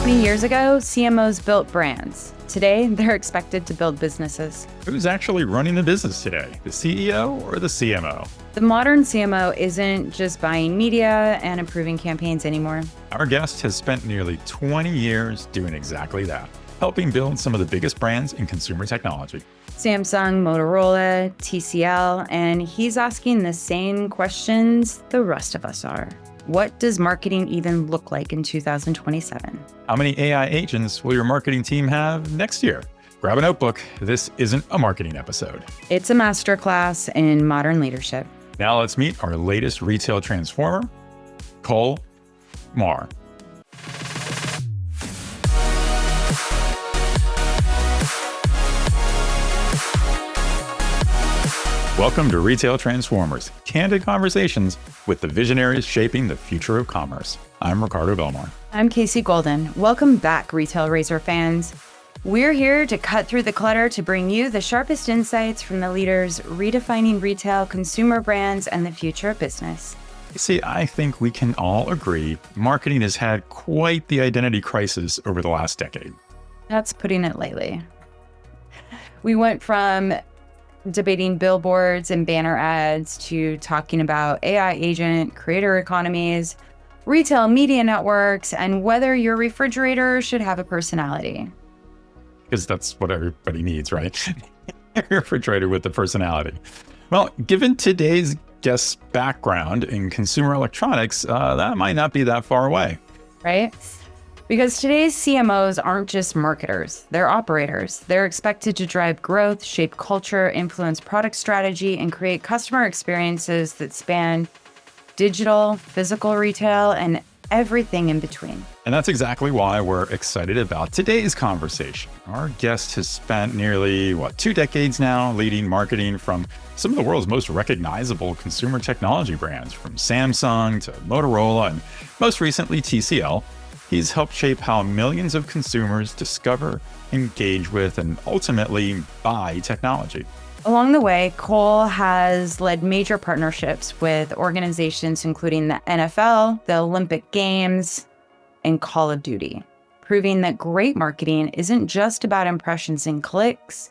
20 years ago, CMOs built brands. Today, they're expected to build businesses. Who's actually running the business today? The CEO or the CMO? The modern CMO isn't just buying media and improving campaigns anymore. Our guest has spent nearly 20 years doing exactly that, helping build some of the biggest brands in consumer technology. Samsung, Motorola, TCL, and he's asking the same questions the rest of us are. What does marketing even look like in 2027? How many AI agents will your marketing team have next year? Grab a notebook. This isn't a marketing episode. It's a masterclass in modern leadership. Now let's meet our latest retail transformer, Cole Moir. Welcome to Retail Transformers, candid conversations with the visionaries shaping the future of commerce. I'm Ricardo Belmar. I'm Casey Golden. Welcome back, Retail Razor fans. We're here to cut through the clutter to bring you the sharpest insights from the leaders redefining retail, consumer brands, and the future of business. See, I think we can all agree marketing has had quite the identity crisis over the last decade. That's putting it lightly. We went from debating billboards and banner ads to talking about AI agent, creator economies, retail media networks, and whether your refrigerator should have a personality. Because that's what everybody needs, right? A refrigerator with a personality. Well, given today's guest's background in consumer electronics, that might not be that far away. Right? Because today's CMOs aren't just marketers, they're operators. They're expected to drive growth, shape culture, influence product strategy, and create customer experiences that span digital, physical retail, and everything in between. And that's exactly why we're excited about today's conversation. Our guest has spent nearly, 2 decades now leading marketing from some of the world's most recognizable consumer technology brands, from Samsung to Motorola and most recently TCL. He's helped shape how millions of consumers discover, engage with, and ultimately buy technology. Along the way, Cole has led major partnerships with organizations including the NFL, the Olympic Games, and Call of Duty, proving that great marketing isn't just about impressions and clicks.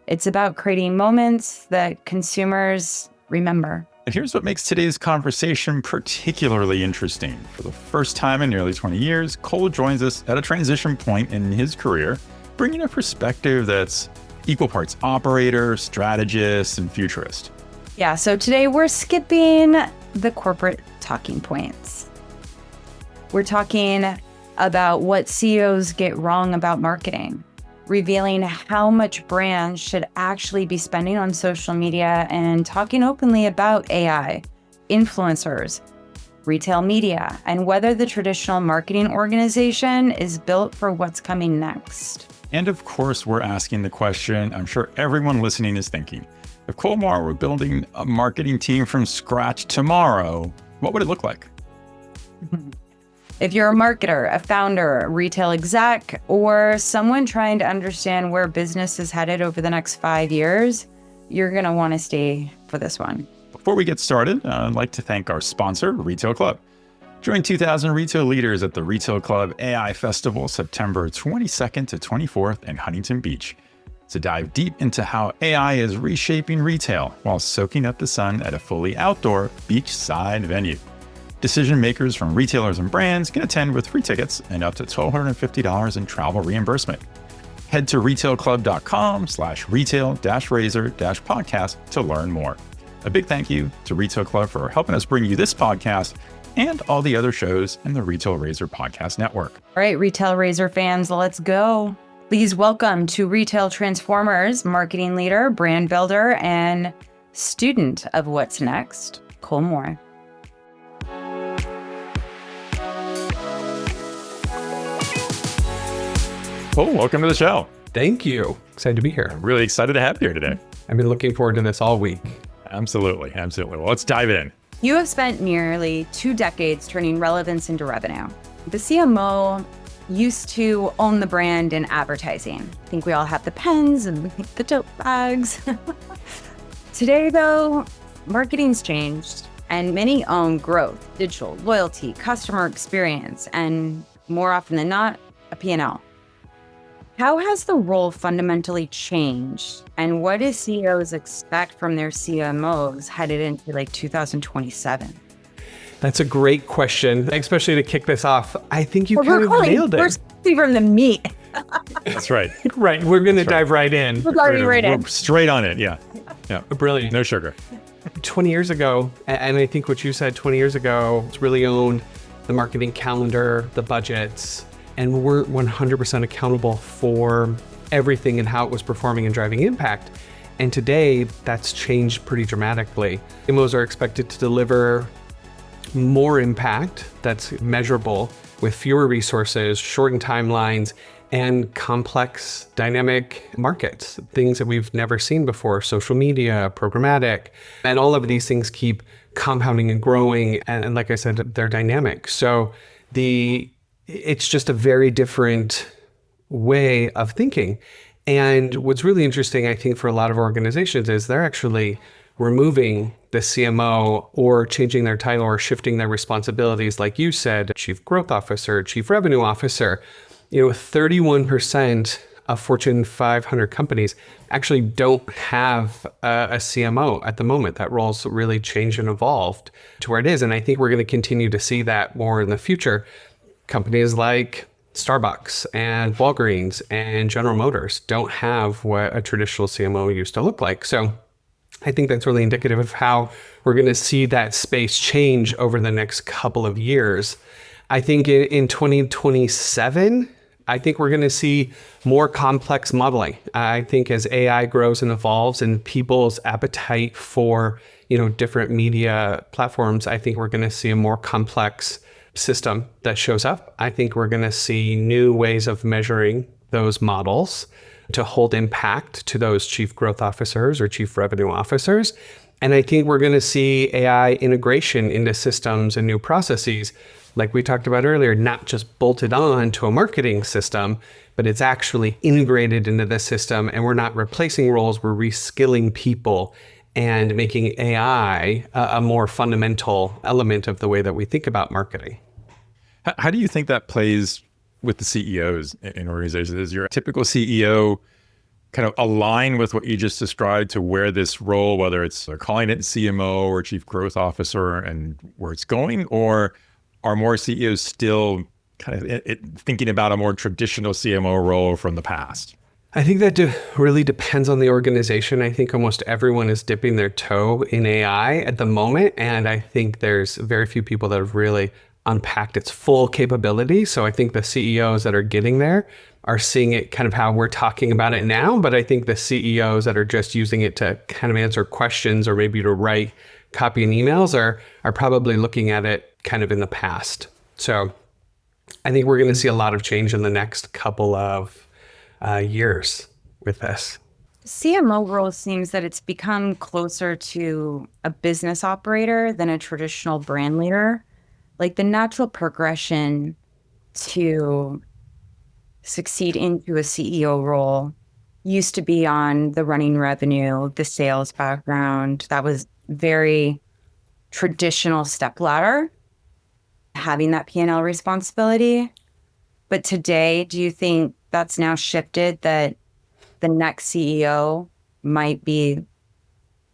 It's about creating moments that consumers remember. And here's what makes today's conversation particularly interesting. For the first time in nearly 20 years, Cole joins us at a transition point in his career, bringing a perspective that's equal parts operator, strategist, and futurist. Yeah, so today we're skipping the corporate talking points. We're talking about what CEOs get wrong about marketing, revealing how much brands should actually be spending on social media, and talking openly about AI, influencers, retail media, and whether the traditional marketing organization is built for what's coming next. And of course, we're asking the question I'm sure everyone listening is thinking. If Cole Moir were building a marketing team from scratch tomorrow, what would it look like? If you're a marketer, a founder, a retail exec, or someone trying to understand where business is headed over the next 5 years, you're going to want to stay for this one. Before we get started, I'd like to thank our sponsor, Retail Club. Join 2,000 retail leaders at the Retail Club AI Festival, September 22nd to 24th in Huntington Beach, to dive deep into how AI is reshaping retail while soaking up the sun at a fully outdoor beachside venue. Decision makers from retailers and brands can attend with free tickets and up to $1,250 in travel reimbursement. Head to retailclub.com/retail-razor-podcast to learn more. A big thank you to Retail Club for helping us bring you this podcast and all the other shows in the Retail Razor Podcast Network. All right, Retail Razor fans, let's go. Please welcome to Retail Transformers marketing leader, brand builder, and student of what's next, Cole Moir. Cole, welcome to the show. Thank you. Excited to be here. I'm really excited to have you here today. I've been looking forward to this all week. Absolutely. Well, let's dive in. You have spent nearly 2 decades turning relevance into revenue. The CMO used to own the brand in advertising. I think we all have the pens and the tote bags. Today, though, marketing's changed, and many own growth, digital, loyalty, customer experience, and more often than not, a P&L. How has the role fundamentally changed, and what do CEOs expect from their CMOs headed into like 2027? That's a great question, especially to kick this off. I think you kind of nailed it. We're starting from the meat. That's right. Right. We're going to dive right in. We're diving right in. We're straight on it. Yeah. Brilliant. No sugar. 20 years ago, and I think what you said 20 years ago, it's really owned the marketing calendar, the budgets, and we're 100% accountable for everything and how it was performing and driving impact. And today, that's changed pretty dramatically. CMOs are expected to deliver more impact that's measurable with fewer resources, shortened timelines, and complex dynamic markets, things that we've never seen before, social media, programmatic, and all of these things keep compounding and growing. And like I said, they're dynamic. So it's just a very different way of thinking. And what's really interesting, I think, for a lot of organizations is they're actually removing the CMO or changing their title or shifting their responsibilities. Like you said, Chief Growth Officer, Chief Revenue Officer. 31% of Fortune 500 companies actually don't have a CMO at the moment. That role's really changed and evolved to where it is. And I think we're going to continue to see that more in the future. Companies like Starbucks and Walgreens and General Motors don't have what a traditional CMO used to look like. So I think that's really indicative of how we're going to see that space change over the next couple of years. I think in 2027, I think we're going to see more complex modeling. I think as AI grows and evolves and people's appetite for, different media platforms, I think we're going to see a more complex system that shows up. I think we're going to see new ways of measuring those models to hold impact to those chief growth officers or chief revenue officers. And I think we're going to see AI integration into systems and new processes, like we talked about earlier, not just bolted on to a marketing system, but it's actually integrated into the system. And we're not replacing roles, we're reskilling people and making AI a more fundamental element of the way that we think about marketing. How do you think that plays with the CEOs in organizations? Is your typical CEO kind of align with what you just described to where this role, whether it's calling it CMO or Chief Growth Officer and where it's going, or are more CEOs still kind of thinking about a more traditional CMO role from the past? I think that really depends on the organization. I think almost everyone is dipping their toe in AI at the moment. And I think there's very few people that have really unpacked its full capability. So I think the CEOs that are getting there are seeing it kind of how we're talking about it now. But I think the CEOs that are just using it to kind of answer questions or maybe to write copy and emails are probably looking at it kind of in the past. So I think we're going to see a lot of change in the next couple of years with this. CMO role seems that it's become closer to a business operator than a traditional brand leader. Like the natural progression to succeed into a CEO role used to be on the running revenue, the sales background. That was very traditional step ladder, having that P&L responsibility. But today, do you think that's now shifted, that the next CEO might be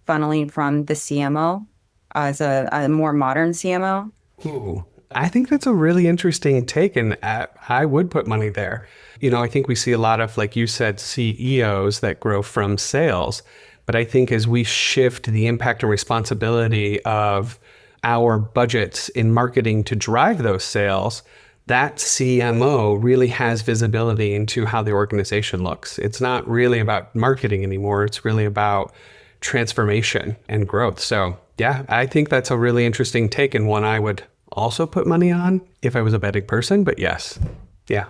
funneling from the CMO as a more modern CMO? Ooh, I think that's a really interesting take, and I would put money there. I think we see a lot of, like you said, CEOs that grow from sales. But I think as we shift the impact and responsibility of our budgets in marketing to drive those sales, that CMO really has visibility into how the organization looks. It's not really about marketing anymore. It's really about transformation and growth. So yeah, I think that's a really interesting take, and one I would also put money on if I was a betting person, but yes. Yeah.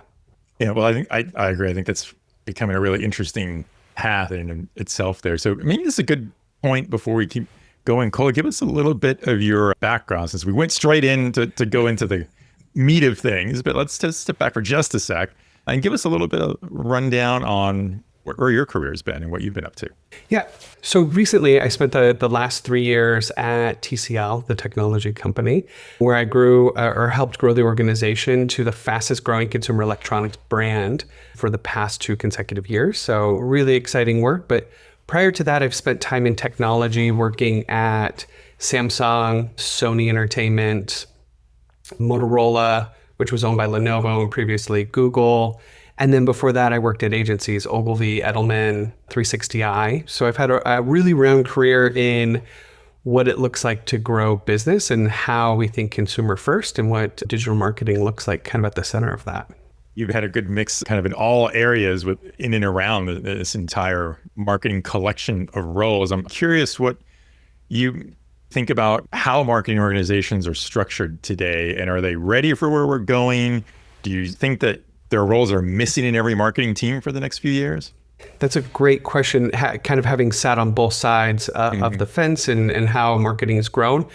Yeah, well, I think I agree. I think that's becoming a really interesting path in itself there. So maybe this is a good point before we keep going. Cole, give us a little bit of your background, since we went straight in to go into the meat of things, but let's just step back for just a sec and give us a little bit of rundown on where your career's been and what you've been up to. Yeah. So recently I spent the last 3 years at TCL, the technology company, where I grew or helped grow the organization to the fastest growing consumer electronics brand for the past 2 consecutive years. So really exciting work. But prior to that, I've spent time in technology working at Samsung, Sony Entertainment, Motorola, which was owned by Lenovo, and previously Google. And then before that, I worked at agencies, Ogilvy, Edelman, 360i. So I've had a really round career in what it looks like to grow business and how we think consumer first and what digital marketing looks like kind of at the center of that. You've had a good mix kind of in all areas in and around this entire marketing collection of roles. I'm curious what you think about how marketing organizations are structured today, and are they ready for where we're going? Do you think that their roles are missing in every marketing team for the next few years? That's a great question, kind of having sat on both sides of the fence and how marketing has grown.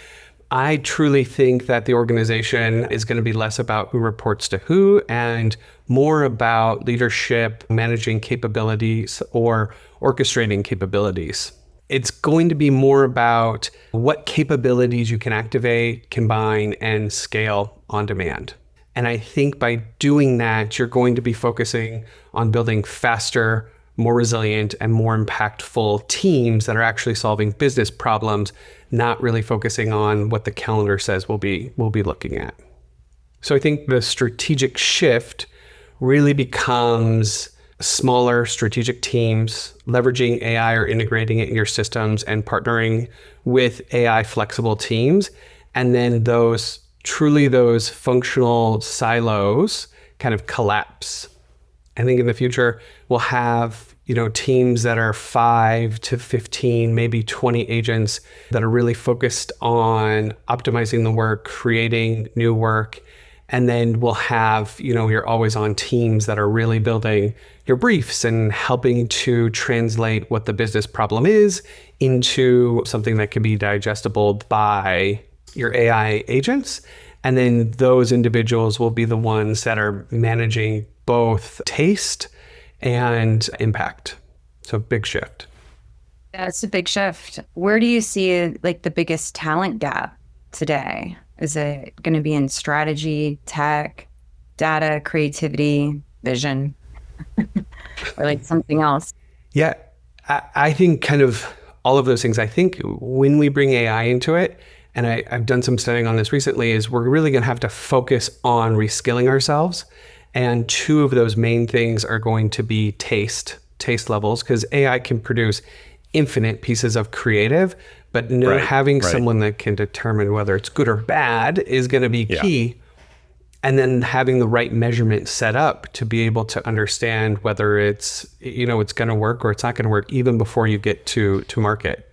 I truly think that the organization is going to be less about who reports to who and more about leadership, managing capabilities, or orchestrating capabilities. It's going to be more about what capabilities you can activate, combine, and scale on demand. And I think by doing that, you're going to be focusing on building faster, more resilient, and more impactful teams that are actually solving business problems, not really focusing on what the calendar says we'll be looking at. So I think the strategic shift really becomes smaller strategic teams, leveraging AI or integrating it in your systems and partnering with AI flexible teams. And then those functional silos kind of collapse. I think in the future, we'll have, teams that are 5 to 15, maybe 20 agents that are really focused on optimizing the work, creating new work. And then we'll have, your always on teams that are really building your briefs and helping to translate what the business problem is into something that can be digestible by your AI agents. And then those individuals will be the ones that are managing both taste and impact. So big shift. That's a big shift. Where do you see the biggest talent gap today? Is it going to be in strategy, tech, data, creativity, vision, or something else? Yeah, I think kind of all of those things. I think when we bring AI into it, and I've done some studying on this recently, is we're really going to have to focus on reskilling ourselves. And 2 of those main things are going to be taste levels, because AI can produce infinite pieces of creative, but having someone that can determine whether it's good or bad is going to be key. And then having the right measurement set up to be able to understand whether it's going to work or it's not going to work even before you get to market.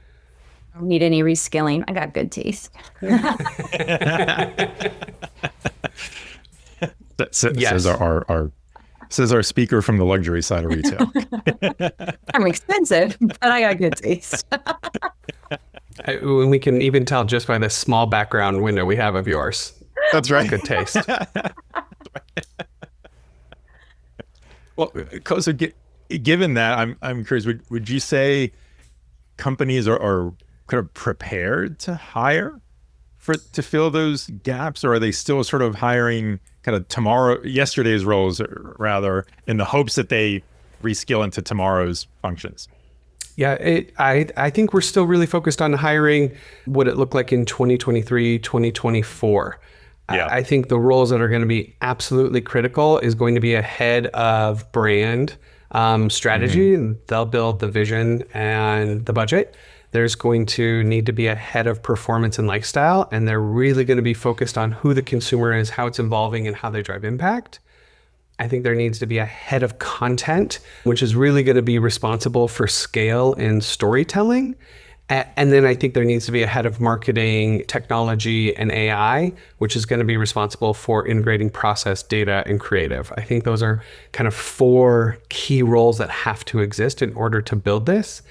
I don't need any reskilling. I got good taste. Says our speaker from the luxury side of retail. I'm expensive, but I got good taste. We can even tell just by this small background window we have of yours. That's right. Good taste. Well, so given that, I'm curious, would you say companies are kind of prepared to hire to fill those gaps, or are they still sort of hiring kind of yesterday's roles, rather, in the hopes that they reskill into tomorrow's functions? Yeah, I think we're still really focused on hiring what it looked like in 2023, 2024. Yeah. I think the roles that are going to be absolutely critical is going to be a head of brand strategy, and they'll build the vision and the budget. There's going to need to be a head of performance and lifestyle, and they're really going to be focused on who the consumer is, how it's evolving, and how they drive impact. I think there needs to be a head of content, which is really going to be responsible for scale and storytelling. And then I think there needs to be a head of marketing, technology, and AI, which is going to be responsible for integrating process, data, and creative. I think those are kind of 4 key roles that have to exist in order to build this.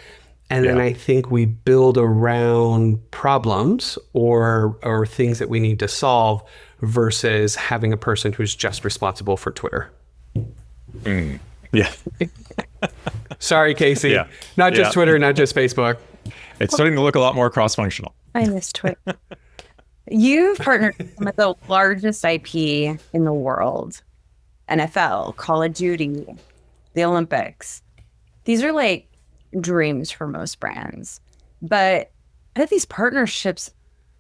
And then I think we build around problems or things that we need to solve versus having a person who's just responsible for Twitter. Yeah. Sorry, Casey. Yeah. Not just Yeah. Twitter, not just Facebook. It's starting to look a lot more cross-functional. I miss Twitter. You've partnered with some of the largest IP in the world. NFL, Call of Duty, the Olympics. These are like dreams for most brands. But how do these partnerships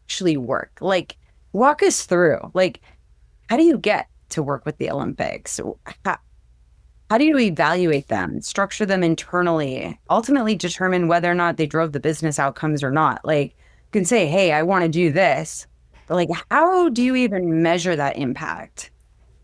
actually work? Like, walk us through. Like, how do you get to work with the Olympics? How do you evaluate them, structure them internally, ultimately determine whether or not they drove the business outcomes or not? Like, you can say, hey, I want to do this, but like, how do you even measure that impact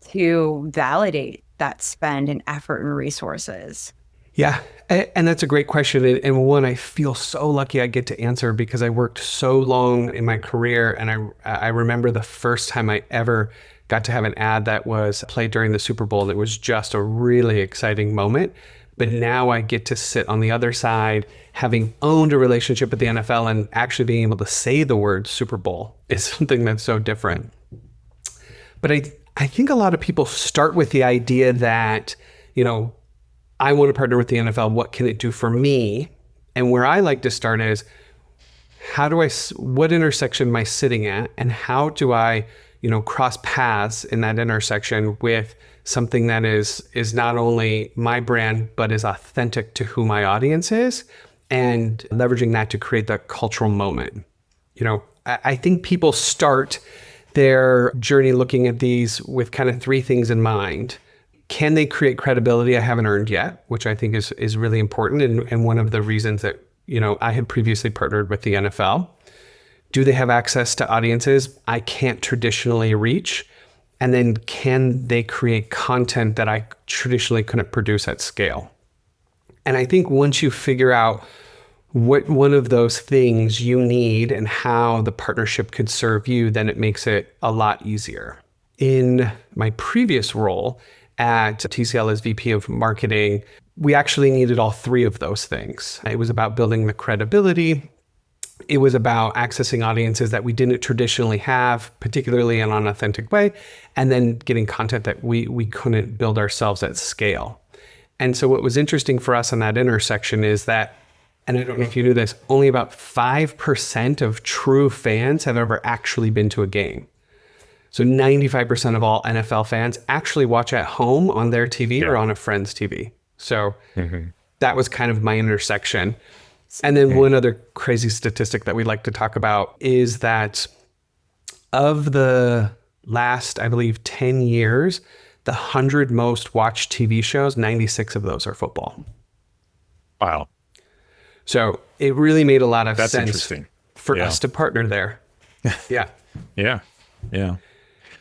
to validate that spend and effort and resources? Yeah, and that's a great question. And one I feel so lucky I get to answer because I worked so long in my career. And I remember the first time I ever got to have an ad that was played during the Super Bowl. It was just a really exciting moment. But now I get to sit on the other side, having owned a relationship with the NFL and actually being able to say the word Super Bowl is something that's so different. But I think a lot of people start with the idea that, I want to partner with the NFL. What can it do for me? And where I like to start is, what intersection am I sitting at? And how do I cross paths in that intersection with something that is not only my brand, but is authentic to who my audience is, and leveraging that to create that cultural moment. I think people start their journey looking at these with kind of three things in mind. Can they create credibility I haven't earned yet, which I think is really important, and one of the reasons that I had previously partnered with the NFL. Do they have access to audiences I can't traditionally reach? And then can they create content that I traditionally couldn't produce at scale? And I think once you figure out what one of those things you need and how the partnership could serve you, then it makes it a lot easier. In my previous role at TCL as VP of Marketing, we actually needed all three of those things. It was about building the credibility. It was about accessing audiences that we didn't traditionally have, particularly in an authentic way, and then getting content that we couldn't build ourselves at scale. And so what was interesting for us in that intersection is that, and I don't know if you knew this, only about 5% of true fans have ever actually been to a game. So 95% of all NFL fans actually watch at home on their TV or on a friend's TV. So that was kind of my intersection. And then one other crazy statistic that we like to talk about is that of the last, I believe, 10 years, the 100 most watched TV shows, 96 of those are football. Wow. So it really made a lot of That's sense interesting. for us to partner there. Yeah. Yeah.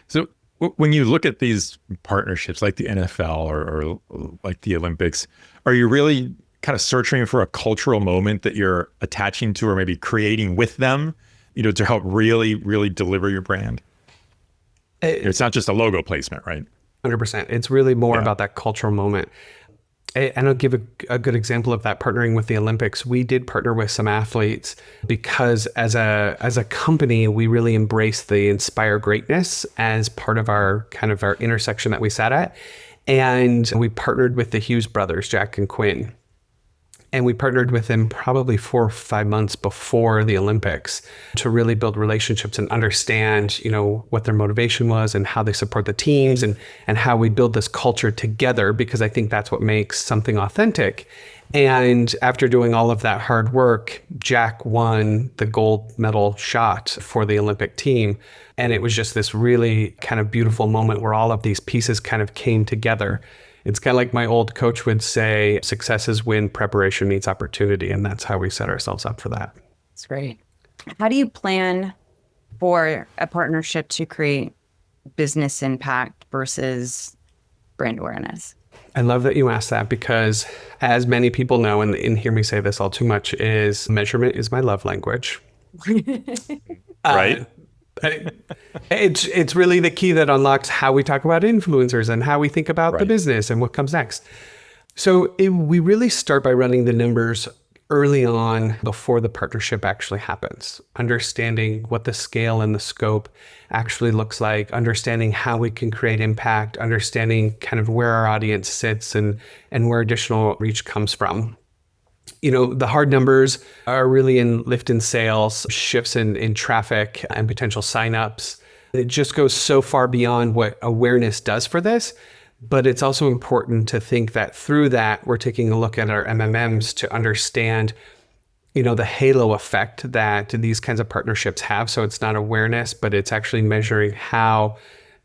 So when you look at these partnerships like the NFL or like the Olympics, are you really kind of searching for a cultural moment that you're attaching to or maybe creating with them, to help really, really deliver your brand? It's not just a logo placement, right? 100%. It's really more about that cultural moment. And I'll give a good example of that. Partnering with the Olympics, we did partner with some athletes because as a company, we really embraced the inspire greatness as part of our intersection that we sat at. And we partnered with the Hughes brothers, Jack and Quinn. And we partnered with them probably 4 or 5 months before the Olympics to really build relationships and understand, what their motivation was and how they support the teams and how we build this culture together, because I think that's what makes something authentic. And after doing all of that hard work, Jack won the gold medal shot for the Olympic team. And it was just this really kind of beautiful moment where all of these pieces kind of came together. It's kind of like my old coach would say, success is when preparation meets opportunity. And that's how we set ourselves up for that. That's great. How do you plan for a partnership to create business impact versus brand awareness? I love that you asked that because as many people know, and hear me say this all too much, is measurement is my love language. Right? It's really the key that unlocks how we talk about influencers and how we think about the business and what comes next. So we really start by running the numbers early on before the partnership actually happens, understanding what the scale and the scope actually looks like, understanding how we can create impact, understanding kind of where our audience sits and where additional reach comes from. The hard numbers are really in lift in sales, shifts in traffic and potential signups. It just goes so far beyond what awareness does for this. But it's also important to think that through that, we're taking a look at our MMMs to understand, the halo effect that these kinds of partnerships have. So it's not awareness, but it's actually measuring how,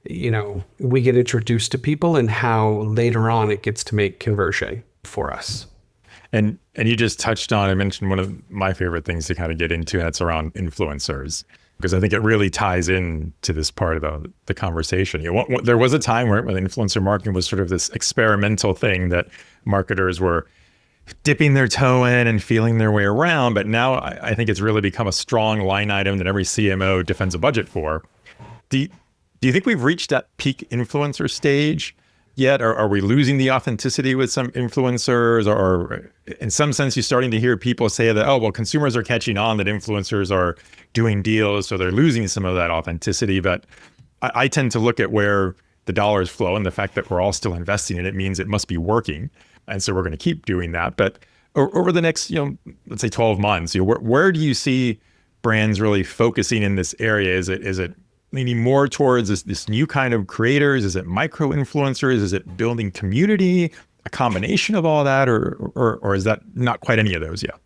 we get introduced to people and how later on it gets to make conversion for us. And you just touched on, I mentioned one of my favorite things to kind of get into, and that's around influencers, because I think it really ties in to this part of the conversation. There was a time where influencer marketing was sort of this experimental thing that marketers were dipping their toe in and feeling their way around. But now I think it's really become a strong line item that every CMO defends a budget for. Do you think we've reached that peak influencer stage yet? Or are we losing the authenticity with some influencers? Or in some sense, you're starting to hear people say that, consumers are catching on that influencers are doing deals, so they're losing some of that authenticity. But I tend to look at where the dollars flow, and the fact that we're all still investing in it means it must be working. And so we're going to keep doing that. But over the next, let's say 12 months, where do you see brands really focusing in this area? Is it leaning more towards this new kind of creators? Is it micro influencers? Is it building community? A combination of all that, or is that not quite any of those yet?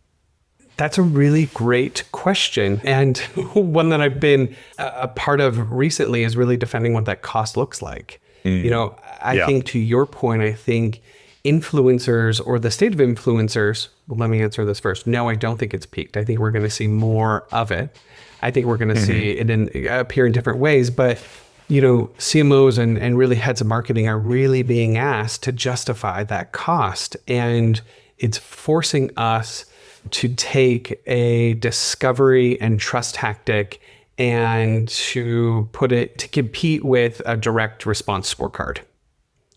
That's a really great question. And one that I've been a part of recently is really defending what that cost looks like. I think to your point, I think influencers or the state of influencers, let me answer this first. No, I don't think it's peaked. I think we're going to see more of it. I think we're going to see it appear in different ways, but CMOs and really heads of marketing are really being asked to justify that cost. And it's forcing us to take a discovery and trust tactic and to put it to compete with a direct response scorecard,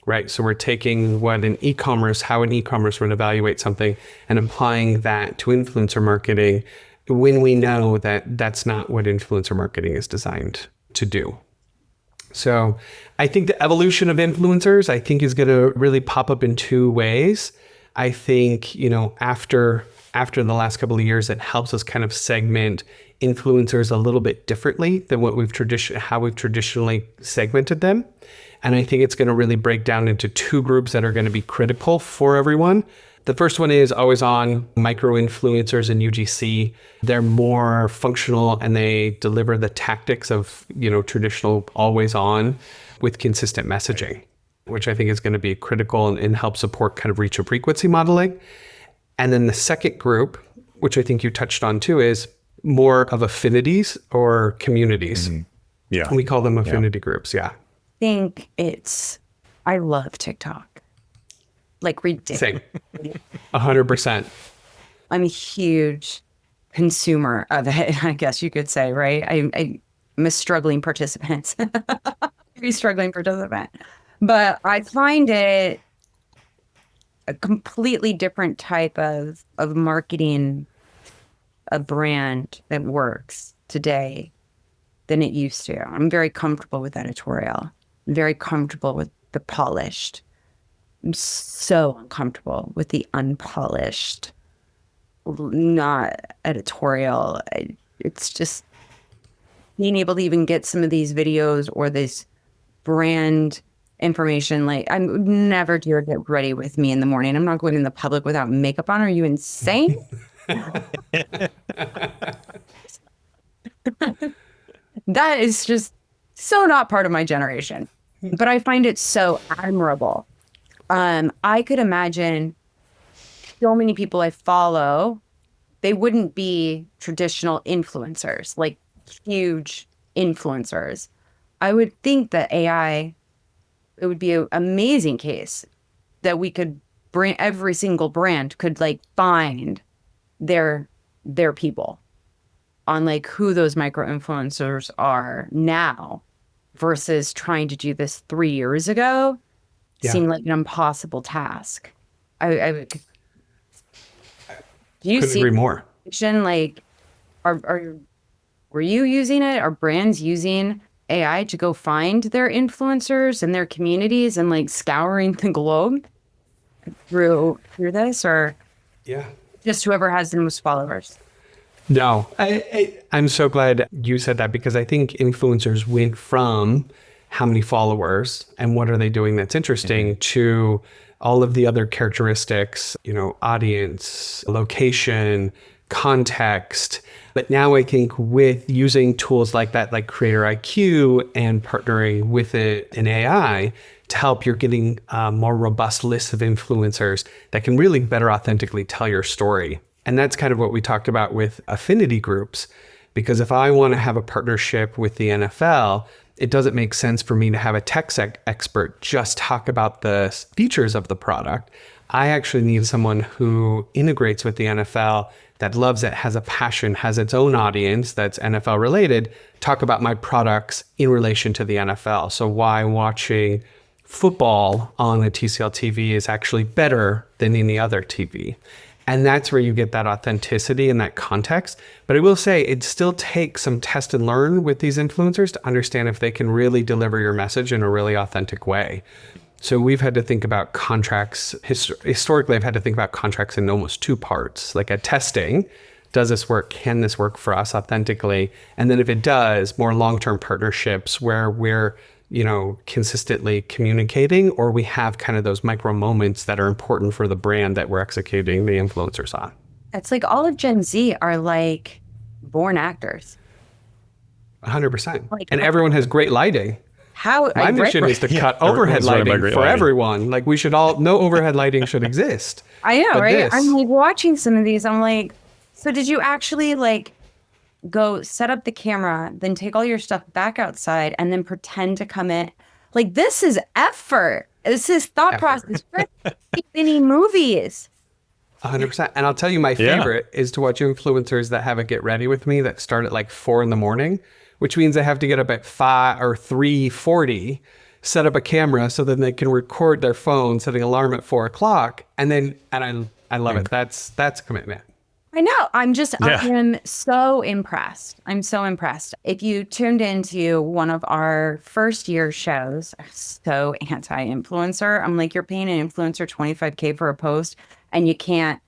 right? So we're taking how an e-commerce would evaluate something and applying that to influencer marketing when we know that that's not what influencer marketing is designed to do. So I think the evolution of influencers, I think, is going to really pop up in two ways. I think, after the last couple of years, it helps us kind of segment influencers a little bit differently than how we've traditionally segmented them. And I think it's going to really break down into two groups that are going to be critical for everyone. The first one is always on micro influencers and UGC. They're more functional and they deliver the tactics of, traditional always on with consistent messaging, which I think is going to be critical and help support kind of reach and frequency modeling. And then the second group, which I think you touched on too, is more of affinities or communities. Mm-hmm. Yeah. We call them affinity groups. Yeah. I love TikTok. Like ridiculous. Same. 100%. I'm a huge consumer of it, I guess you could say, right? I'm a struggling participant. But I find it a completely different type of marketing a brand that works today than it used to. I'm very comfortable with editorial. I'm very comfortable with the polished. I'm so uncomfortable with the unpolished, not editorial. It's just being able to even get some of these videos or this brand information. Like, I would never dare get ready with me in the morning. I'm not going in the public without makeup on. Are you insane? That is just so not part of my generation. But I find it so admirable. I could imagine so many people I follow, they wouldn't be traditional influencers, like huge influencers. I would think that AI, it would be an amazing case that we could bring, every single brand could like find their people on like who those micro influencers are now versus trying to do this 3 years ago. Seemed like an impossible task. Do you Couldn't see agree more. like were you using it? Are brands using AI to go find their influencers and their communities and like scouring the globe through this, or Yeah. just whoever has the most followers? No, I'm so glad you said that, because I think influencers went from how many followers and what are they doing that's interesting to all of the other characteristics, audience, location, context. But now I think with using tools like that, like Creator IQ, and partnering with an AI to help, you're getting a more robust list of influencers that can really better authentically tell your story. And that's kind of what we talked about with affinity groups, because if I want to have a partnership with the NFL, it doesn't make sense for me to have a tech expert just talk about the features of the product. I actually need someone who integrates with the NFL, that loves it, has a passion, has its own audience that's NFL related, talk about my products in relation to the NFL. So why watching football on a TCL TV is actually better than any other TV. And that's where you get that authenticity and that context. But I will say it still takes some test and learn with these influencers to understand if they can really deliver your message in a really authentic way. So we've had to think about contracts. Historically, I've had to think about contracts in almost two parts. Like at testing, does this work? Can this work for us authentically? And then if it does, more long-term partnerships where we're consistently communicating, or we have kind of those micro moments that are important for the brand that we're executing the influencers on. It's like all of Gen Z are like born actors. 100%. And everyone has great lighting. My mission is to cut overhead lighting for everyone. Like we should no overhead lighting should exist. I know, right? I'm like watching some of these. I'm like, so did you actually like go set up the camera, then take all your stuff back outside and then pretend to come in? Like, this is effort. This is thought process for any movies. 100%. And I'll tell you, my favorite is to watch influencers that have a get ready with me that start at like 4 a.m, which means they have to get up at 5 or 3:40, set up a camera so then they can record their phone, setting an alarm at 4 o'clock. And I love it. That's commitment. I know. I am so impressed. I'm so impressed. If you tuned into one of our first year shows, so anti-influencer, I'm like, you're paying an influencer $25K for a post and you can't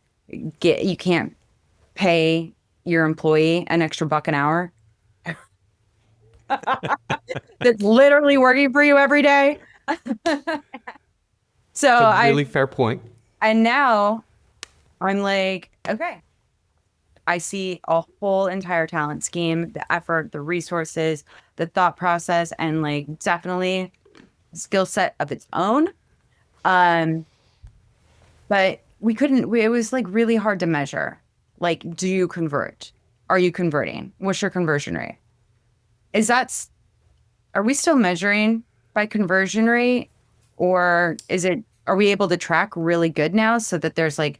pay your employee an extra $1 an hour. That's literally working for you every day. So it's a really fair point. And now I'm like, okay, I see a whole entire talent scheme, the effort, the resources, the thought process, and like definitely skill set of its own. But it was like really hard to measure. Like, do you convert? Are you converting? What's your conversion rate? Are we still measuring by conversion rate, or are we able to track really good now so that there's like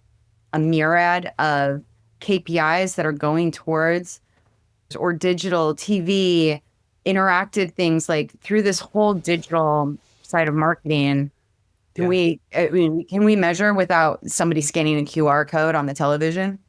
a myriad of KPIs that are going towards, or digital TV, interactive things like through this whole digital side of marketing? Can we measure without somebody scanning a QR code on the television?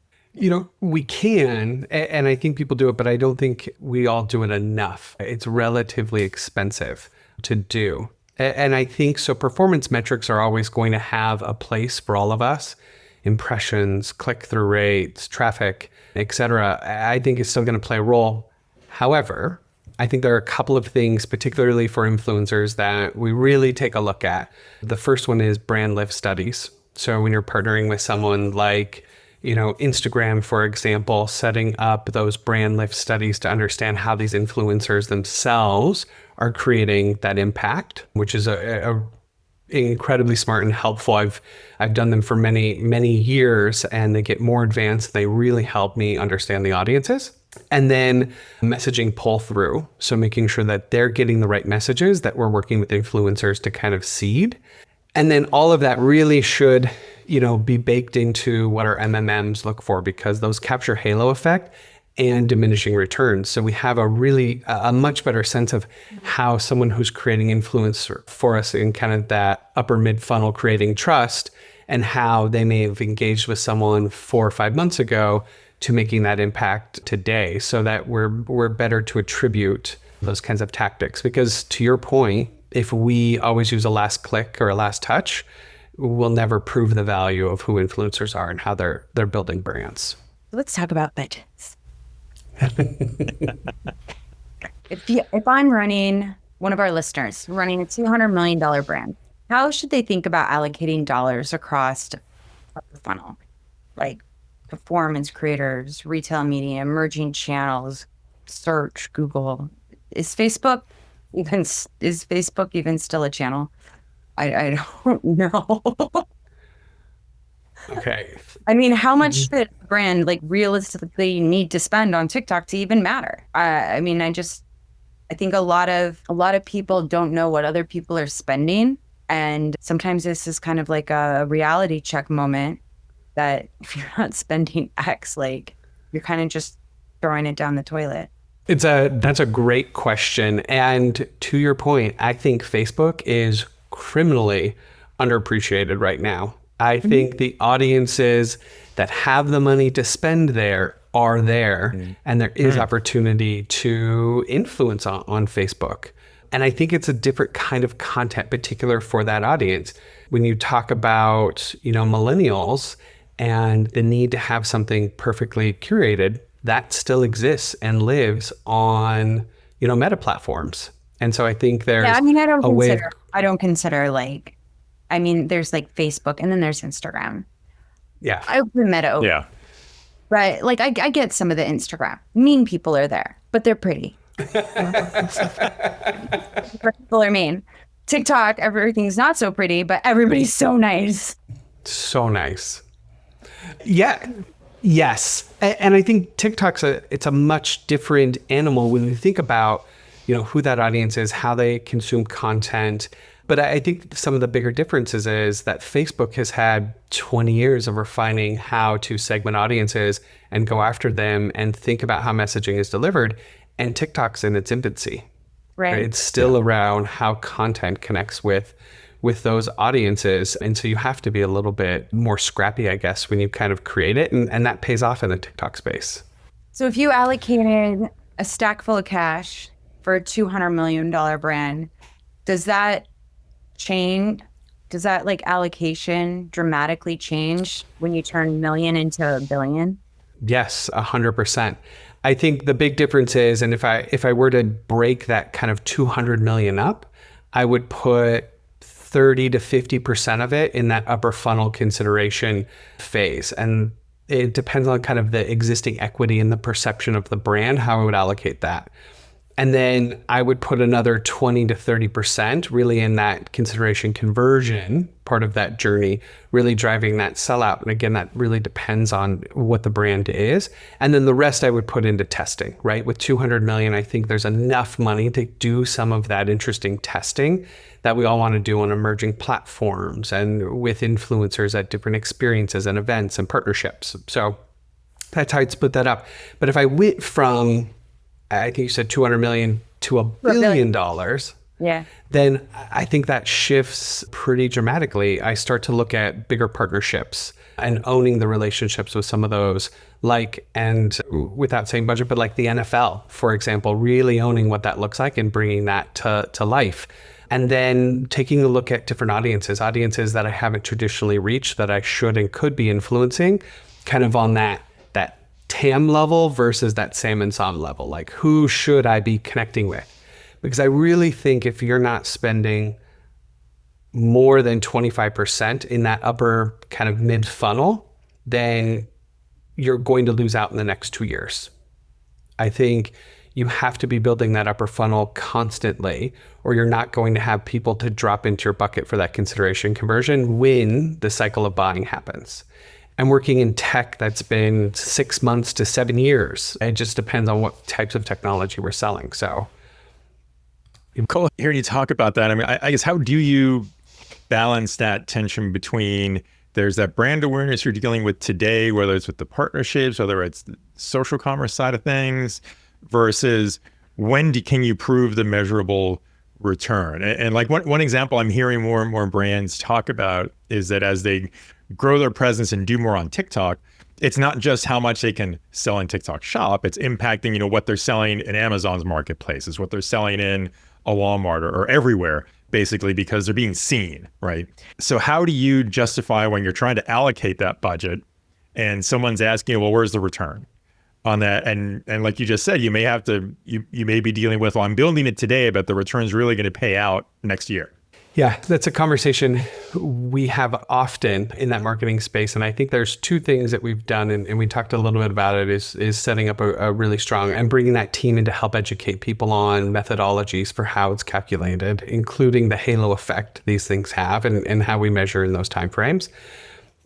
We can, and I think people do it, but I don't think we all do it enough. It's relatively expensive to do. And I think so performance metrics are always going to have a place for all of us. Impressions, click-through rates, traffic, etc. I think it's still going to play a role. However, I think there are a couple of things, particularly for influencers, that we really take a look at. The first one is brand lift studies. So when you're partnering with someone like, Instagram, for example, setting up those brand lift studies to understand how these influencers themselves are creating that impact, which is a incredibly smart and helpful. I've done them for many, many years, and they get more advanced. They really help me understand the audiences. And then messaging pull through. So making sure that they're getting the right messages that we're working with influencers to kind of seed. And then all of that really should, be baked into what our MMMs look for, because those capture halo effect and diminishing returns. So we have a much better sense of how someone who's creating influence for us in kind of that upper mid funnel creating trust and how they may have engaged with someone 4 or 5 months ago to making that impact today, so that we're better to attribute those kinds of tactics. Because to your point, if we always use a last click or a last touch, we'll never prove the value of who influencers are and how they're building brands. Let's talk about budgets. If I'm running, one of our listeners running a $200 million brand, how should they think about allocating dollars across the funnel? Like performance creators, retail media, emerging channels, search, Google. Is Facebook even still a channel? I don't know. Okay. I mean, how much should a brand like realistically need to spend on TikTok to even matter? I think a lot of people don't know what other people are spending. And sometimes this is kind of like a reality check moment that if you're not spending X, like you're kind of just throwing it down the toilet. That's a great question. And to your point, I think Facebook is criminally underappreciated right now. I think the audiences that have the money to spend there are there, and there is opportunity to influence on Facebook. And I think it's a different kind of content, particular for that audience. When you talk about, millennials and the need to have something perfectly curated, that still exists and lives on, meta platforms. And so I think there's I don't consider there's like Facebook and then there's Instagram. Yeah. I open Meta. Yeah. Right. Like I get some of the Instagram. Mean people are there, but they're pretty. People are mean. TikTok, everything's not so pretty, but everybody's so nice. So nice. Yeah. Yes. And I think TikTok's it's a much different animal when you think about, who that audience is, how they consume content. But I think some of the bigger differences is that Facebook has had 20 years of refining how to segment audiences and go after them and think about how messaging is delivered. And TikTok's in its infancy. Right? It's still around how content connects with those audiences. And so you have to be a little bit more scrappy, I guess, when you kind of create it. And that pays off in the TikTok space. So if you allocated a stack full of cash for a $200 million brand, does that change? Does that allocation dramatically change when you turn million into $1 billion? Yes, 100%. I think the big difference is, and if I were to break that kind of 200 million up, I would put 30 to 50% of it in that upper funnel consideration phase. And it depends on kind of the existing equity and the perception of the brand, how I would allocate that. And then I would put another 20 to 30% really in that consideration conversion part of that journey, really driving that sellout. And again, that really depends on what the brand is. And then the rest I would put into testing, right? With 200 million, I think there's enough money to do some of that interesting testing that we all want to do on emerging platforms and with influencers at different experiences and events and partnerships. So that's how I'd split that up. But if I went from, I think you said 200 million to $1 billion, then I think that shifts pretty dramatically. I start to look at bigger partnerships and owning the relationships with some of those, and without saying budget, but like the NFL, for example, really owning what that looks like and bringing that to life. And then taking a look at different audiences that I haven't traditionally reached that I should and could be influencing, kind of on that TAM level versus that SAM and SOM level. Like, who should I be connecting with? Because I really think if you're not spending more than 25% in that upper kind of mid funnel, then you're going to lose out in the next 2 years. I think you have to be building that upper funnel constantly, or you're not going to have people to drop into your bucket for that consideration conversion when the cycle of buying happens. I'm working in tech that's been 6 months to 7 years. It just depends on what types of technology we're selling. So, Cole, hearing you talk about that, I guess, how do you balance that tension between there's that brand awareness you're dealing with today, whether it's with the partnerships, whether it's the social commerce side of things, versus when can you prove the measurable return? And like one example I'm hearing more and more brands talk about is that as they grow their presence and do more on TikTok, it's not just how much they can sell in TikTok Shop. It's impacting, what they're selling in Amazon's marketplace, is what they're selling in a Walmart or everywhere, basically, because they're being seen, right? So how do you justify when you're trying to allocate that budget and someone's asking you, well, where's the return on that? And like you just said, you may have to, you may be dealing with, well, I'm building it today, but the return's really going to pay out next year. Yeah, that's a conversation we have often in that marketing space. And I think there's two things that we've done, and we talked a little bit about it, is setting up a really strong and bringing that team in to help educate people on methodologies for how it's calculated, including the halo effect these things have and how we measure in those timeframes.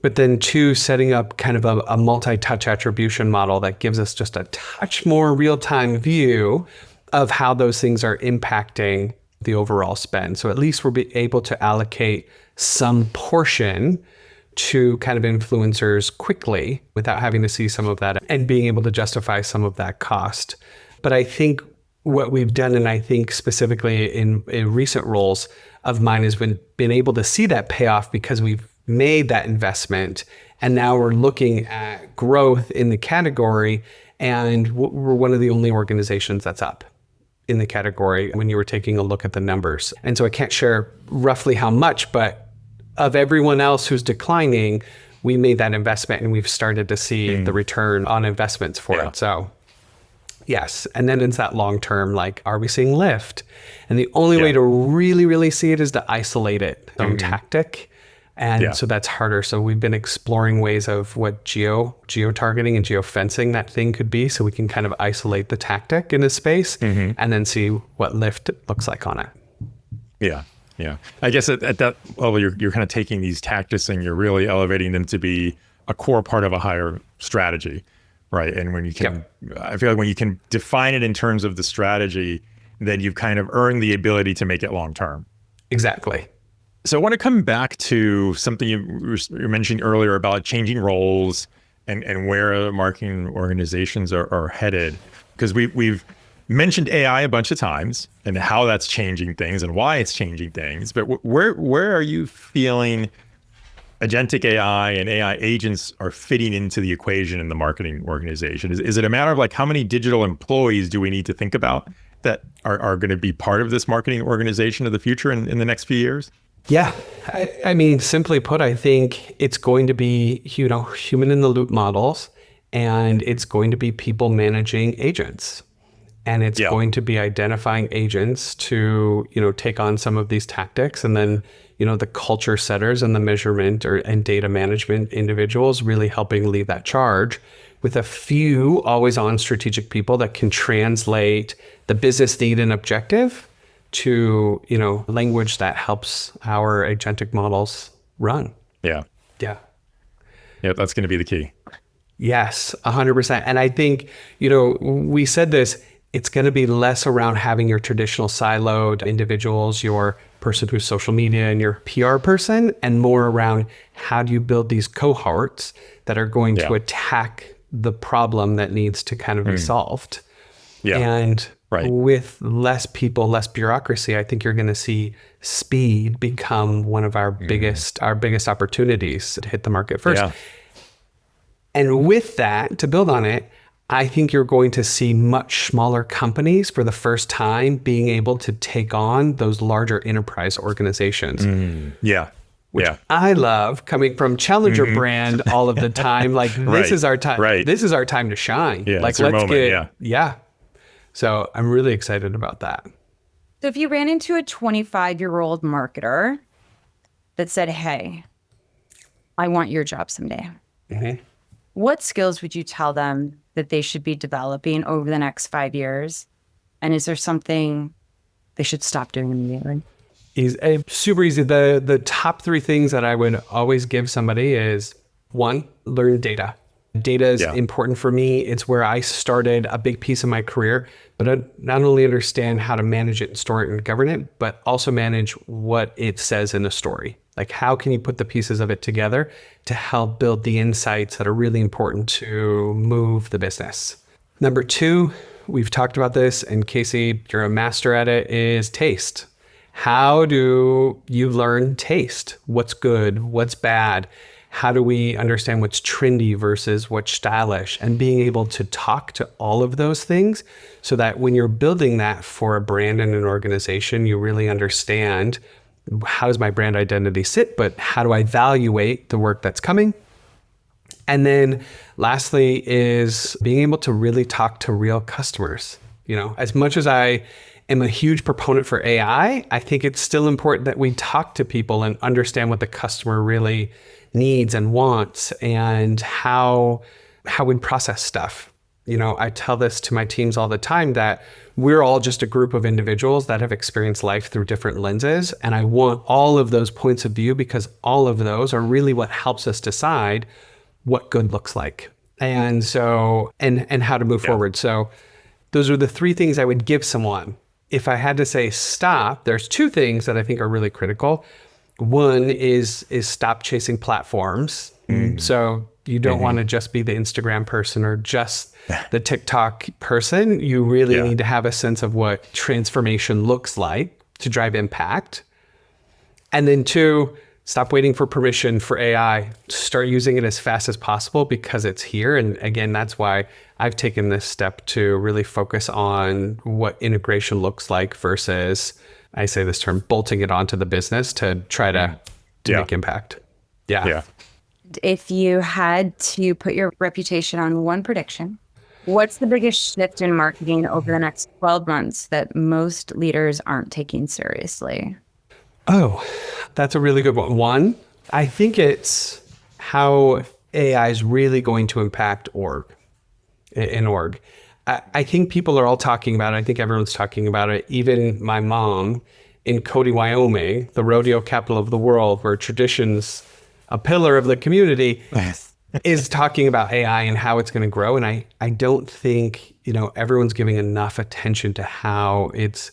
But then two, setting up kind of a multi-touch attribution model that gives us just a touch more real-time view of how those things are impacting the overall spend. So at least we'll be able to allocate some portion to kind of influencers quickly without having to see some of that and being able to justify some of that cost. But I think what we've done, and I think specifically in recent roles of mine, has been able to see that payoff because we've made that investment. And now we're looking at growth in the category, and we're one of the only organizations that's up in the category when you were taking a look at the numbers. And so I can't share roughly how much, but of everyone else who's declining, we made that investment and we've started to see the return on investments for it. So yes. And then it's that long-term, like, are we seeing lift? And the only way to really, really see it is to isolate it, some tactic. And so that's harder. So we've been exploring ways of what geo-targeting and geo-fencing that thing could be, so we can kind of isolate the tactic in a space and then see what lift looks like on it. Yeah. Yeah. I guess at that level, you're kind of taking these tactics and you're really elevating them to be a core part of a higher strategy, right? And when you can, I feel like when you can define it in terms of the strategy, then you've kind of earned the ability to make it long-term. Exactly. So I want to come back to something you were mentioning earlier about changing roles and where marketing organizations are headed. Because we've mentioned AI a bunch of times and how that's changing things and why it's changing things. But where are you feeling agentic AI and AI agents are fitting into the equation in the marketing organization? Is it a matter of like how many digital employees do we need to think about that are going to be part of this marketing organization of the future in the next few years? Yeah. I mean, simply put, I think it's going to be, human in the loop models, and it's going to be people managing agents. And it's going to be identifying agents to, take on some of these tactics. And then, the culture setters and the measurement and data management individuals really helping lead that charge, with a few always on strategic people that can translate the business need and objective to, language that helps our agentic models run. Yeah. Yeah. Yeah, that's going to be the key. Yes, 100%. And I think, we said this, it's going to be less around having your traditional siloed individuals, your person who's social media and your PR person, and more around how do you build these cohorts that are going to attack the problem that needs to kind of be solved. Yeah. And with less people, less bureaucracy, I think you're going to see speed become one of our biggest opportunities to hit the market first. Yeah. And with that, to build on it, I think you're going to see much smaller companies for the first time being able to take on those larger enterprise organizations. Which I love, coming from challenger brand all of the time. Like, this is our time. This is our time to shine. Yeah, like, let's get. So I'm really excited about that. So if you ran into a 25-year-old marketer that said, hey, I want your job someday, what skills would you tell them that they should be developing over the next 5 years? And is there something they should stop doing immediately? Super easy. The top three things that I would always give somebody is, one, learn data. Data is important for me. It's where I started a big piece of my career, but I not only understand how to manage it and store it and govern it, but also manage what it says in a story. Like, how can you put the pieces of it together to help build the insights that are really important to move the business? Number two, we've talked about this, and Casey, you're a master at it, is taste. How do you learn taste? What's good? What's bad? How do we understand what's trendy versus what's stylish? And being able to talk to all of those things so that when you're building that for a brand and an organization, you really understand, how does my brand identity sit, but how do I evaluate the work that's coming? And then lastly is being able to really talk to real customers. As much as I am a huge proponent for AI, I think it's still important that we talk to people and understand what the customer really needs and wants and how we process stuff. I tell this to my teams all the time that we're all just a group of individuals that have experienced life through different lenses. And I want all of those points of view because all of those are really what helps us decide what good looks like. And so, and how to move forward. So those are the three things I would give someone. If I had to say stop, there's two things that I think are really critical. One is stop chasing platforms. So you don't want to just be the Instagram person or just the TikTok person. You really need to have a sense of what transformation looks like to drive impact. And then two, stop waiting for permission for AI. Start using it as fast as possible because it's here. And again, that's why I've taken this step to really focus on what integration looks like versus, I say this term, bolting it onto the business to try to make impact. Yeah. If you had to put your reputation on one prediction, what's the biggest shift in marketing over the next 12 months that most leaders aren't taking seriously? Oh, that's a really good one. One, I think it's how AI is really going to impact an org. I think people are all talking about it. I think everyone's talking about it. Even my mom in Cody, Wyoming, the rodeo capital of the world, where tradition's a pillar of the community, is talking about AI and how it's going to grow. And I don't think, everyone's giving enough attention to how it's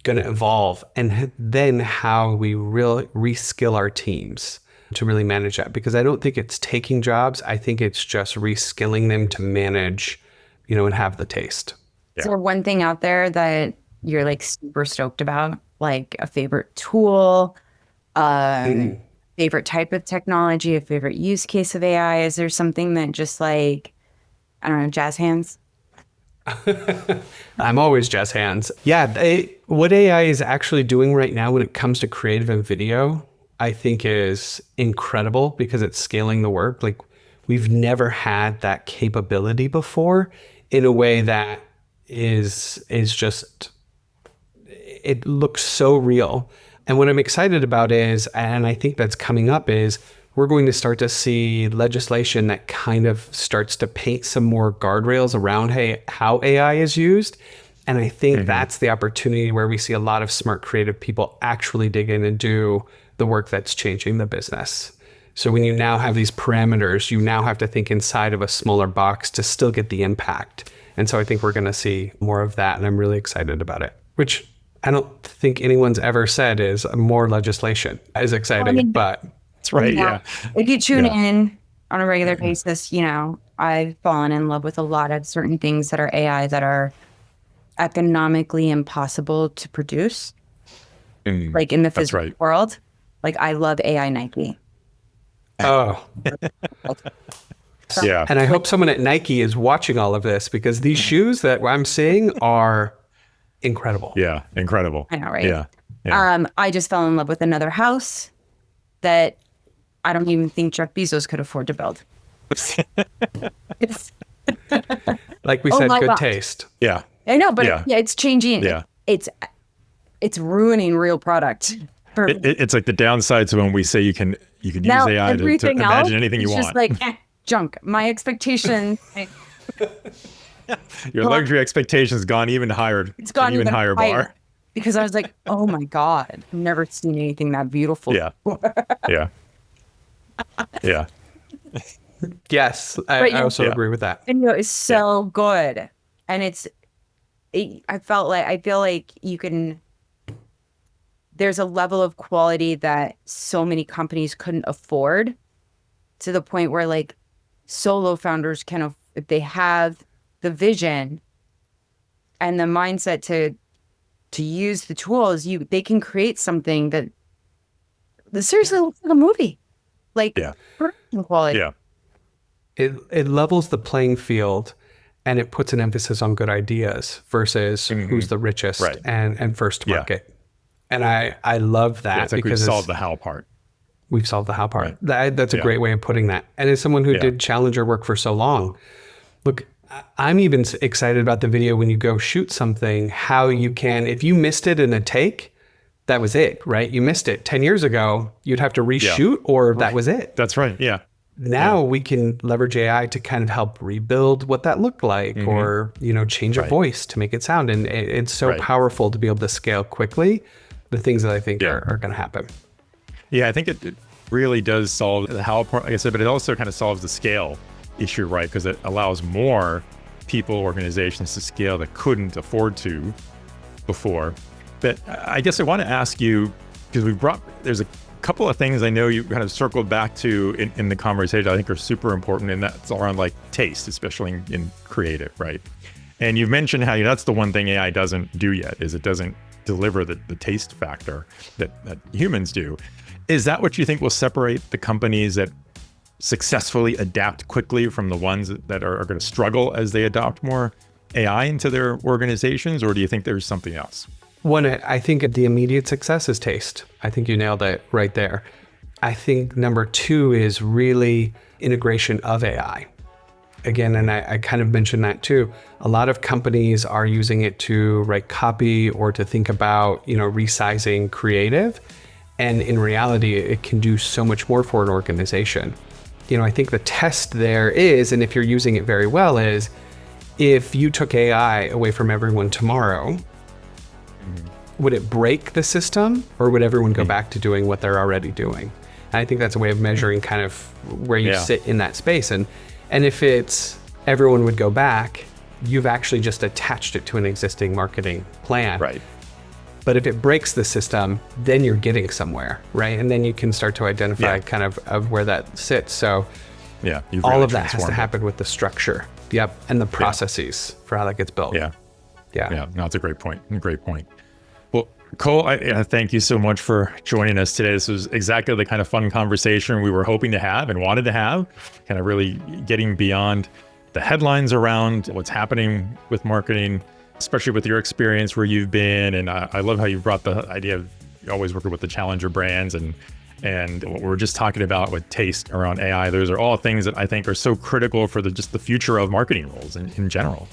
going to evolve and then how we really reskill our teams to really manage that. Because I don't think it's taking jobs. I think it's just reskilling them to manage, and have the taste. Is there one thing out there that you're like super stoked about? Like a favorite tool, favorite type of technology, a favorite use case of AI? Is there something that just like, I don't know, jazz hands? I'm always jazz hands. Yeah, what AI is actually doing right now when it comes to creative and video, I think is incredible because it's scaling the work. Like we've never had that capability before in a way that is just, it looks so real. And what I'm excited about is, and I think that's coming up, is we're going to start to see legislation that kind of starts to paint some more guardrails around how AI is used. And I think that's the opportunity where we see a lot of smart creative people actually dig in and do the work that's changing the business. So when you now have these parameters, you now have to think inside of a smaller box to still get the impact. And so I think we're going to see more of that. And I'm really excited about it, which I don't think anyone's ever said is more legislation is exciting, but that's right. Yeah. If you tune in on a regular basis, I've fallen in love with a lot of certain things that are AI that are economically impossible to produce. Like in the physical world. Like I love AI Nike. Oh. Yeah. And I hope someone at Nike is watching all of this because these shoes that I'm seeing are incredible. Yeah. Incredible. I know, right? Yeah. I just fell in love with another house that I don't even think Jeff Bezos could afford to build. Like we said, good taste. Yeah. I know, but it's changing. Yeah. It's ruining real product. It's like the downside to when we say you can use AI to imagine anything you want. It's just like junk. My expectation. Your luxury expectation's gone even higher. It's gone even higher bar. Because I was like, oh my God, I've never seen anything that beautiful. Yeah. Yeah. Yeah. Yes, I also agree with that. Video is so good, and I feel like you can. There's a level of quality that so many companies couldn't afford, to the point where like solo founders can, if they have the vision and the mindset to use the tools, they can create something that seriously looks like a movie. Like Quality. Yeah. It levels the playing field, and it puts an emphasis on good ideas versus who's the richest and first to market. And I love that, It's like because we've solved the how part. We've solved the how part. That's a great way of putting that. And as someone who did Challenger work for so long, look, I'm even excited about the video when you go shoot something, how you can, if you missed it in a take, that was it, right? You missed it 10 years ago, you'd have to reshoot or that was it. That's right. Yeah. Now we can leverage AI to kind of help rebuild what that looked like, or, change a voice to make it sound. And it's so powerful to be able to scale quickly the things that I think are going to happen. Yeah, I think it really does solve the how part, like I said, but it also kind of solves the scale issue, right? Because it allows more people, organizations to scale that couldn't afford to before. But I guess I want to ask you, because there's a couple of things I know you kind of circled back to in the conversation I think are super important, and that's around like taste, especially in creative, right? And you've mentioned how that's the one thing AI doesn't do yet, is it doesn't deliver the taste factor that humans do. Is that what you think will separate the companies that successfully adapt quickly from the ones that are going to struggle as they adopt more AI into their organizations? Or do you think there's something else? One, I think the immediate success is taste. I think you nailed it right there. I think number two is really integration of AI. Again, and I kind of mentioned that too. A lot of companies are using it to write copy or to think about, resizing creative. And in reality, it can do so much more for an organization. I think the test there is, and if you're using it very well, is if you took AI away from everyone tomorrow, would it break the system, or would everyone go back to doing what they're already doing? And I think that's a way of measuring kind of where you sit in that space. And if it's everyone would go back, you've actually just attached it to an existing marketing plan. Right. But if it breaks the system, then you're getting somewhere, right? And then you can start to identify kind of where that sits. So all of that has to happen with the structure. And the processes for how that gets built. Yeah, no, that's a great point. Well, Cole, I thank you so much for joining us today. This was exactly the kind of fun conversation we were hoping to have and wanted to have, kind of really getting beyond the headlines around what's happening with marketing, especially with your experience where you've been. And I love how you brought the idea of you always working with the challenger brands and what we were just talking about with taste around AI. Those are all things that I think are so critical for just the future of marketing roles in general.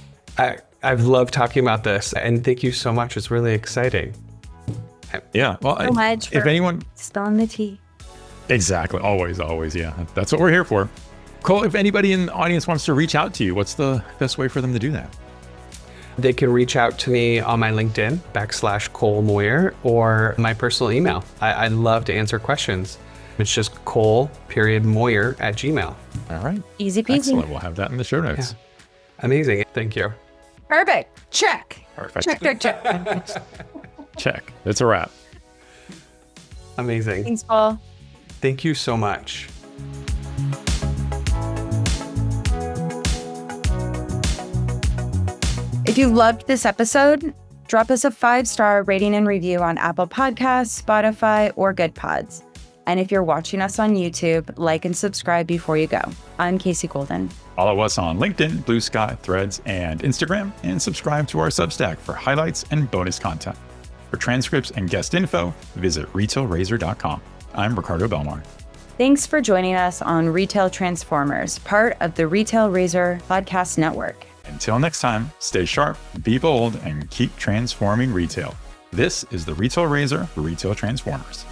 I've loved talking about this, and thank you so much. It's really exciting. Yeah. Well, so much if anyone spilling the tea. Exactly. Always. Yeah. That's what we're here for. Cole, if anybody in the audience wants to reach out to you, what's the best way for them to do that? They can reach out to me on my LinkedIn /Cole Moir, or my personal email. I love to answer questions. It's just Cole.Moir@gmail. All right. Easy peasy. Excellent. We'll have that in the show notes. Yeah. Amazing. Thank you. Perfect. Check. Perfect. Check. Check. It's a wrap. Amazing. Thanks, Paul. Thank you so much. If you loved this episode, drop us a 5-star rating and review on Apple Podcasts, Spotify, or Good Pods. And if you're watching us on YouTube, like and subscribe before you go. I'm Casey Golden. Follow us on LinkedIn, Blue Sky, Threads, and Instagram, and subscribe to our Substack for highlights and bonus content. For transcripts and guest info, visit retailrazor.com. I'm Ricardo Belmar. Thanks for joining us on Retail Transformers, part of the Retail Razor Podcast Network. Until next time, stay sharp, be bold, and keep transforming retail. This is the Retail Razor for Retail Transformers.